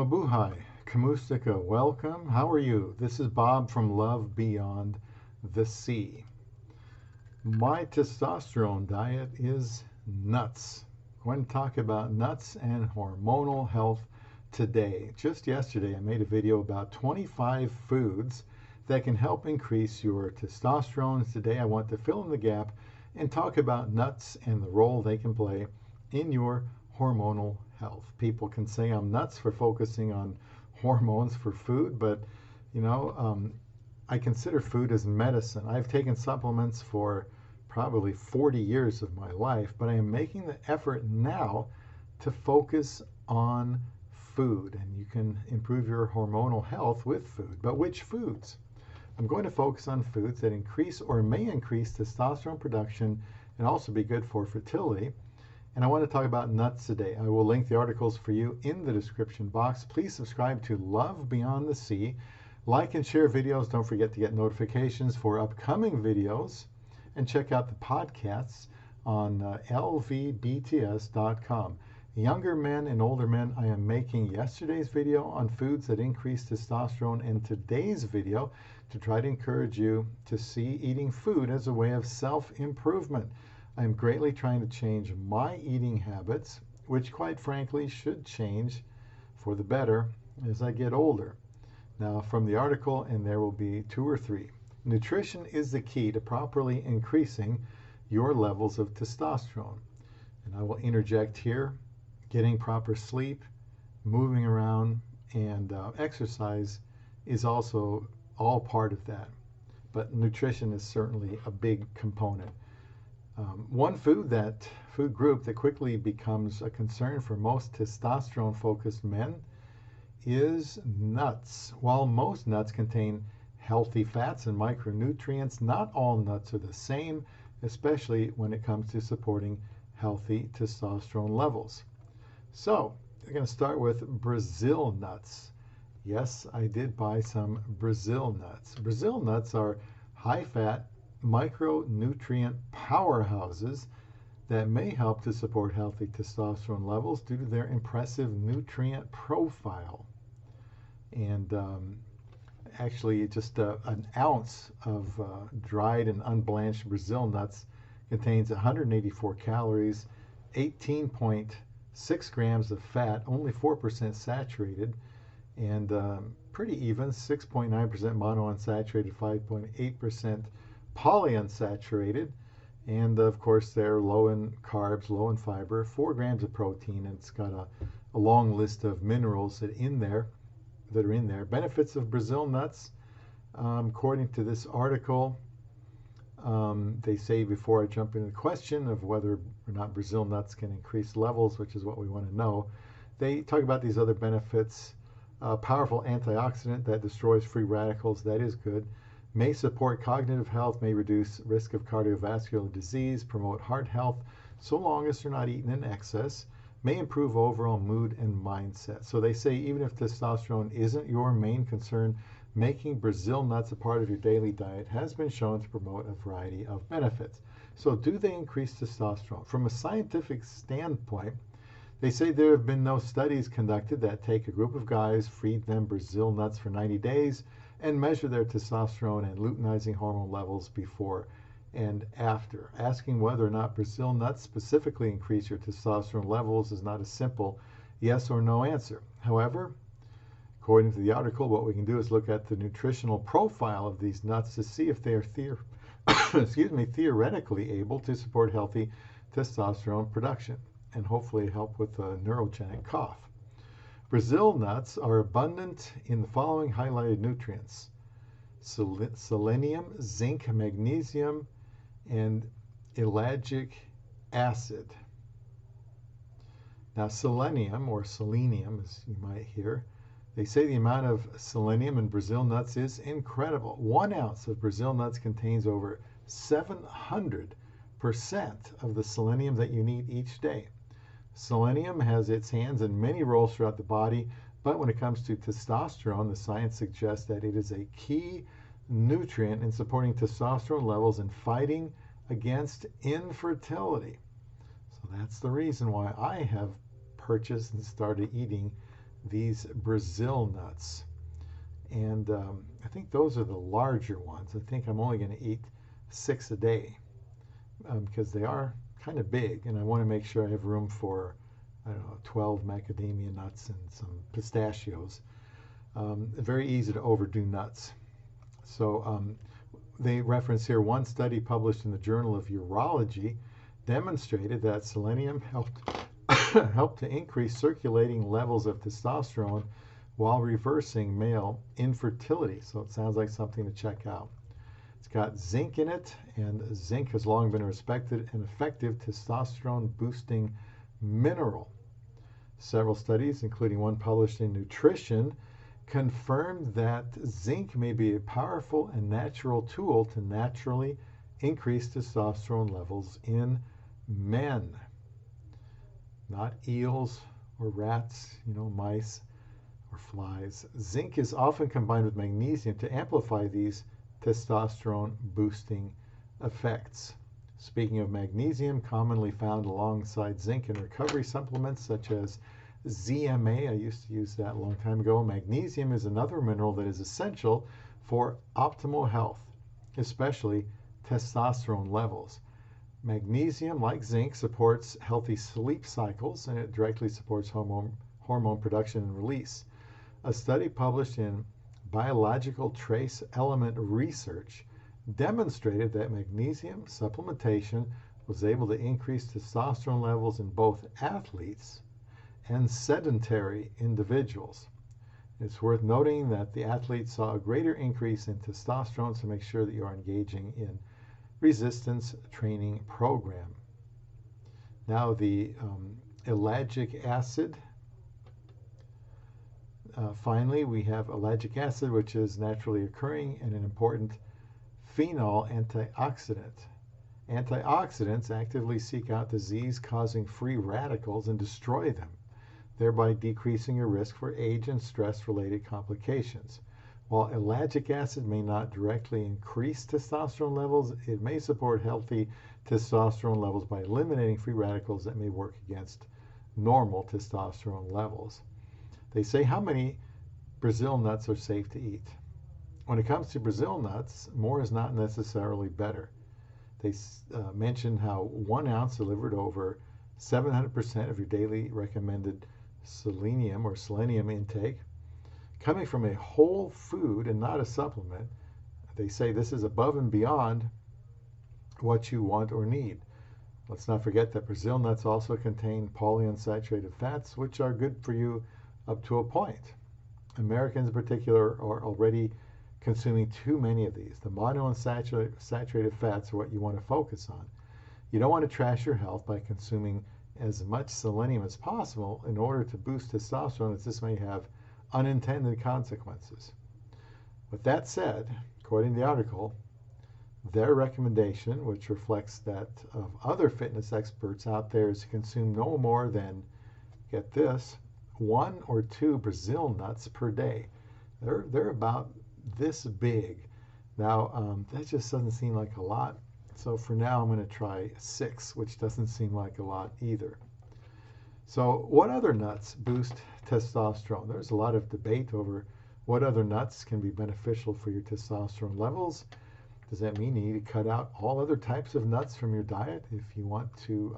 Mabuhay, Kamustika, welcome. How are you? This is Bob from Love Beyond the Sea. My testosterone diet is nuts. I'm going to talk about nuts and hormonal health today. Just yesterday, I made a video about 25 foods that can help increase your testosterone. Today, I want to fill in the gap and talk about nuts and the role they can play in your hormonal health. People can say I'm nuts for focusing on hormones for food, but I consider food as medicine. I've taken supplements for probably 40 years of my life, but I am making the effort now to focus on food, and you can improve your hormonal health with food. But which foods? I'm going to focus on foods that increase or may increase testosterone production and also be good for fertility. And I want to talk about nuts today. I will link the articles for you in the description box. Please subscribe to Love Beyond the Sea. Like and share videos. Don't forget to get notifications for upcoming videos. And check out the podcasts on lvbts.com. Younger men and older men, I am making yesterday's video on foods that increase testosterone and today's video to try to encourage you to see eating food as a way of self-improvement. I am greatly trying to change my eating habits, which quite frankly should change for the better as I get older. Now from the article, and there will be 2 or 3. Nutrition is the key to properly increasing your levels of testosterone. And I will interject here, getting proper sleep, moving around, and exercise is also all part of that. But nutrition is certainly a big component. One food group that quickly becomes a concern for most testosterone-focused men is nuts. While most nuts contain healthy fats and micronutrients, not all nuts are the same, especially when it comes to supporting healthy testosterone levels. So, we're going to start with Brazil nuts. Yes, I did buy some Brazil nuts. Brazil nuts are high-fat, micronutrient powerhouses that may help to support healthy testosterone levels due to their impressive nutrient profile. And actually, just an ounce of dried and unblanched Brazil nuts contains 184 calories, 18.6 grams of fat, only 4% saturated, and pretty even, 6.9% monounsaturated, 5.8% polyunsaturated, and of course they're low in carbs, low in fiber, 4 grams of protein, and it's got a long list of minerals that are in there. Benefits of Brazil nuts, according to this article, they say, before I jump into the question of whether or not Brazil nuts can increase levels, which is what we want to know, they talk about these other benefits. Powerful antioxidant that destroys free radicals, that is good. May support cognitive health, may reduce risk of cardiovascular disease, promote heart health, so long as they're not eaten in excess, may improve overall mood and mindset. So they say even if testosterone isn't your main concern, making Brazil nuts a part of your daily diet has been shown to promote a variety of benefits. So do they increase testosterone? From a scientific standpoint, they say there have been no studies conducted that take a group of guys, feed them Brazil nuts for 90 days, and measure their testosterone and luteinizing hormone levels before and after. Asking whether or not Brazil nuts specifically increase your testosterone levels is not a simple yes or no answer. However, according to the article, what we can do is look at the nutritional profile of these nuts to see if they are theoretically able to support healthy testosterone production and hopefully help with a neurogenic cough. Brazil nuts are abundant in the following highlighted nutrients: selenium, zinc, magnesium, and elagic acid. Now selenium, or selenium as you might hear, they say the amount of selenium in Brazil nuts is incredible. 1 ounce of Brazil nuts contains over 700% of the selenium that you need each day. Selenium has its hands in many roles throughout the body, but when it comes to testosterone, the science suggests that it is a key nutrient in supporting testosterone levels and fighting against infertility. So that's the reason why I have purchased and started eating these Brazil nuts. And I think those are the larger ones. I think I'm only going to eat 6 a day because they are kind of big, and I want to make sure I have room for, I don't know, 12 macadamia nuts and some pistachios. Very easy to overdo nuts. So they reference here one study published in the Journal of Urology demonstrated that selenium helped to increase circulating levels of testosterone while reversing male infertility. So it sounds like something to check out. It's got zinc in it, and zinc has long been a respected and effective testosterone boosting mineral. Several studies, including one published in Nutrition, confirmed that zinc may be a powerful and natural tool to naturally increase testosterone levels in men. Not eels or rats, mice or flies. Zinc is often combined with magnesium to amplify these testosterone boosting effects. Speaking of magnesium, commonly found alongside zinc in recovery supplements such as ZMA, I used to use that a long time ago. Magnesium is another mineral that is essential for optimal health, especially testosterone levels. Magnesium, like zinc, supports healthy sleep cycles, and it directly supports hormone production and release. A study published in Biological Trace Element Research demonstrated that magnesium supplementation was able to increase testosterone levels in both athletes and sedentary individuals. It's worth noting that the athletes saw a greater increase in testosterone, so make sure that you are engaging in resistance training program. Now the Elagic Acid. Finally, we have Elagic Acid, which is naturally occurring and an important phenol antioxidant. Antioxidants actively seek out disease-causing free radicals and destroy them, thereby decreasing your risk for age and stress-related complications. While Elagic Acid may not directly increase testosterone levels, it may support healthy testosterone levels by eliminating free radicals that may work against normal testosterone levels. They say how many Brazil nuts are safe to eat. When it comes to Brazil nuts, more is not necessarily better. They mention how 1 ounce delivered over 700% of your daily recommended selenium or selenium intake, coming from a whole food and not a supplement. They say this is above and beyond what you want or need. Let's not forget that Brazil nuts also contain polyunsaturated fats, which are good for you up to a point. Americans in particular are already consuming too many of these. The monounsaturated fats are what you want to focus on. You don't want to trash your health by consuming as much selenium as possible in order to boost testosterone, as this may have unintended consequences. With that said, according to the article, their recommendation, which reflects that of other fitness experts out there, is to consume no more than, get this, 1 or 2 Brazil nuts per day. They're about this big. Now, that just doesn't seem like a lot. So for now, I'm going to try 6, which doesn't seem like a lot either. So what other nuts boost testosterone? There's a lot of debate over what other nuts can be beneficial for your testosterone levels. Does that mean you need to cut out all other types of nuts from your diet if you want to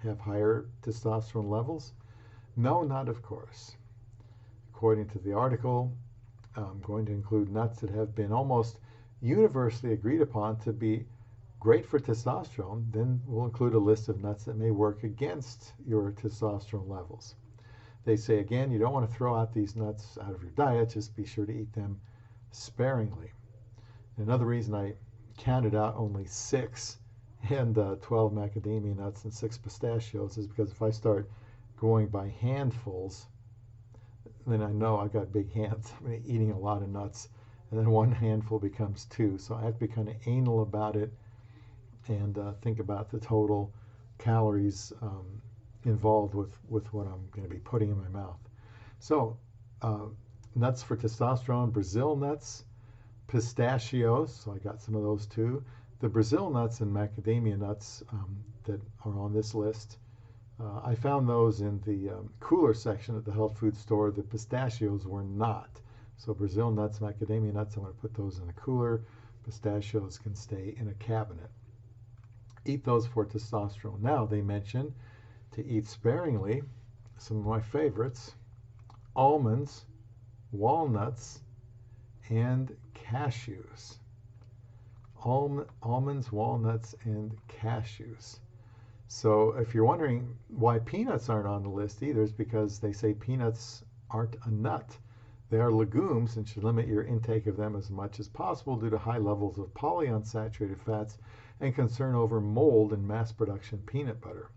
have higher testosterone levels? No, not of course. According to the article, I'm going to include nuts that have been almost universally agreed upon to be great for testosterone. Then we'll include a list of nuts that may work against your testosterone levels. They say, again, you don't want to throw out these nuts out of your diet. Just be sure to eat them sparingly. Another reason I counted out only 6 and 12 macadamia nuts and 6 pistachios is because if I start going by handfuls, then I know I got big hands. I'm eating a lot of nuts, and then 1 handful becomes 2. So I have to be kind of anal about it and think about the total calories involved with what I'm going to be putting in my mouth. So nuts for testosterone, Brazil nuts, pistachios, so I got some of those too. The Brazil nuts and macadamia nuts that are on this list I found those in the cooler section at the health food store. The pistachios were not. So Brazil nuts, macadamia nuts, I'm going to put those in a cooler. Pistachios can stay in a cabinet. Eat those for testosterone. Now, they mention to eat sparingly some of my favorites: almonds, walnuts, and cashews. Almonds, walnuts, and cashews. So if you're wondering why peanuts aren't on the list either, it's because they say peanuts aren't a nut. They are legumes and should limit your intake of them as much as possible due to high levels of polyunsaturated fats and concern over mold in mass production peanut butter.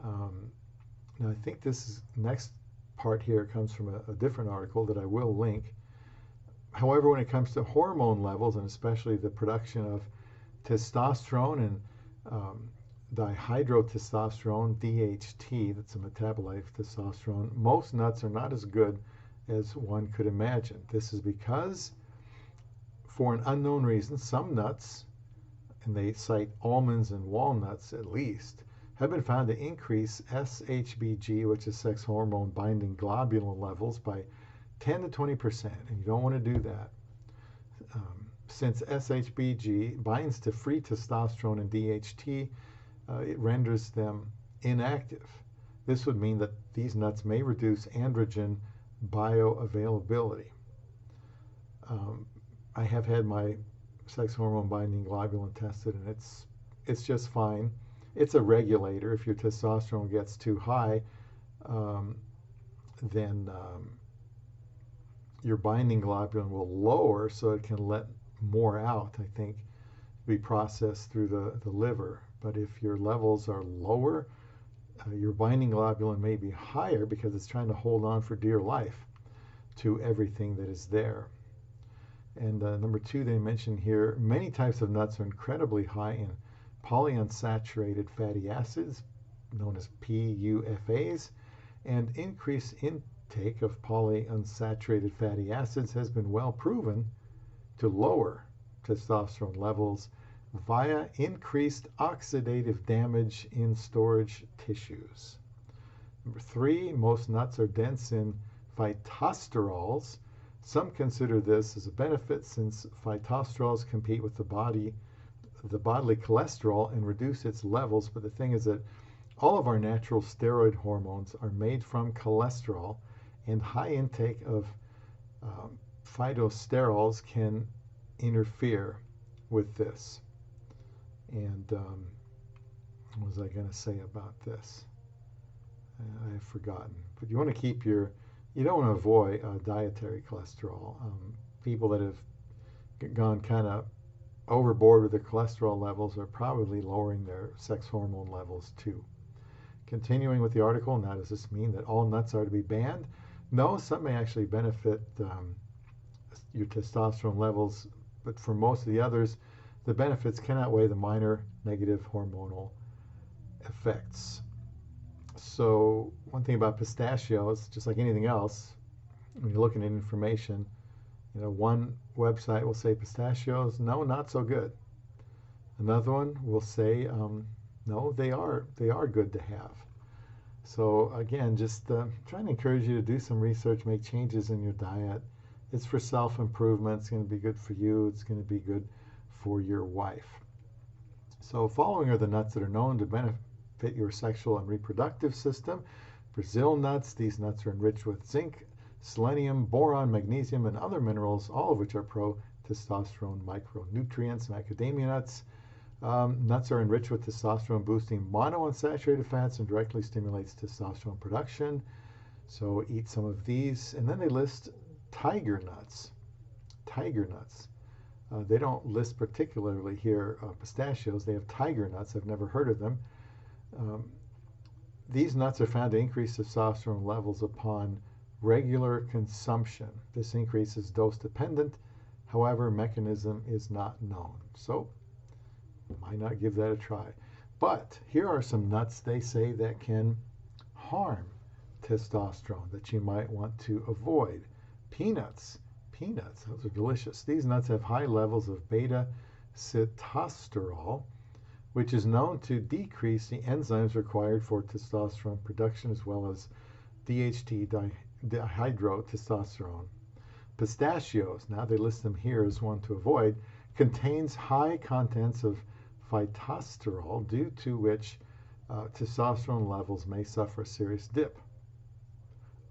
Now I think this next part here comes from a different article that I will link. However, when it comes to hormone levels, and especially the production of testosterone and dihydrotestosterone, DHT, that's a metabolite of testosterone, most nuts are not as good as one could imagine. This is because, for an unknown reason, some nuts, and they cite almonds and walnuts at least, have been found to increase SHBG, which is sex hormone binding globulin levels, by 10 to 20%, and you don't want to do that. Since SHBG binds to free testosterone and DHT, it renders them inactive. This would mean that these nuts may reduce androgen bioavailability. I have had my sex hormone binding globulin tested, and it's just fine. It's a regulator. If your testosterone gets too high, then your binding globulin will lower so it can let more out, I think, be processed through the liver. But if your levels are lower, your binding globulin may be higher because it's trying to hold on for dear life to everything that is there. And number two, they mention here, many types of nuts are incredibly high in polyunsaturated fatty acids, known as PUFAs, and increased intake of polyunsaturated fatty acids has been well proven to lower testosterone levels via increased oxidative damage in storage tissues. Number three, most nuts are dense in phytosterols. Some consider this as a benefit since phytosterols compete with the bodily cholesterol and reduce its levels. But the thing is that all of our natural steroid hormones are made from cholesterol, and high intake of phytosterols can interfere with this. And what was I going to say about this? I have forgotten. But you want to keep you don't want to avoid dietary cholesterol. People that have gone kind of overboard with their cholesterol levels are probably lowering their sex hormone levels too. Continuing with the article, now does this mean that all nuts are to be banned? No, some may actually benefit your testosterone levels, but for most of the others, the benefits can outweigh the minor negative hormonal effects. So one thing about pistachios, just like anything else, when you're looking at information, one website will say pistachios, no, not so good. Another one will say, no, they are good to have. So again, just trying to encourage you to do some research, make changes in your diet. It's for self-improvement. It's going to be good for you. It's going to be good for your wife. So following are the nuts that are known to benefit your sexual and reproductive system. Brazil nuts. These nuts are enriched with zinc, selenium, boron, magnesium, and other minerals, all of which are pro-testosterone micronutrients. Macadamia nuts. Nuts are enriched with testosterone boosting monounsaturated fats and directly stimulates testosterone production. So eat some of these. And then they list tiger nuts. Tiger nuts. They don't list particularly here pistachios. They have tiger nuts. I've never heard of them. These nuts are found to increase testosterone levels upon regular consumption. This increase is dose dependent. However, mechanism is not known. So, might not give that a try. But here are some nuts they say that can harm testosterone that you might want to avoid. Peanuts. Peanuts, those are delicious. These nuts have high levels of beta-sitosterol, which is known to decrease the enzymes required for testosterone production as well as DHT, dihydrotestosterone. Pistachios, now they list them here as one to avoid, contains high contents of phytosterol, due to which testosterone levels may suffer a serious dip.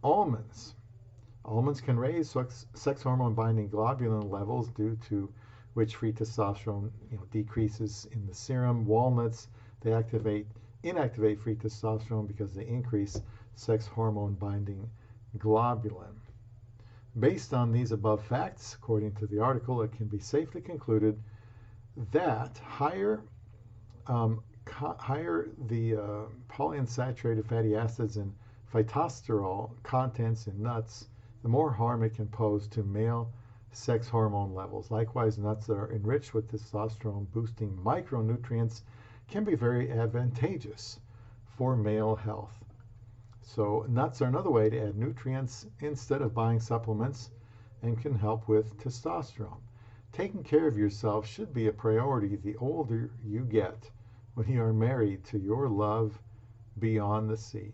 Almonds. Almonds can raise sex hormone binding globulin levels, due to which free testosterone decreases in the serum. Walnuts, they inactivate free testosterone because they increase sex hormone binding globulin. Based on these above facts, according to the article, it can be safely concluded that higher the polyunsaturated fatty acids and phytosterol contents in nuts, the more harm it can pose to male sex hormone levels. Likewise, nuts that are enriched with testosterone-boosting micronutrients can be very advantageous for male health. So nuts are another way to add nutrients instead of buying supplements and can help with testosterone. Taking care of yourself should be a priority the older you get, when you are married to your love beyond the sea.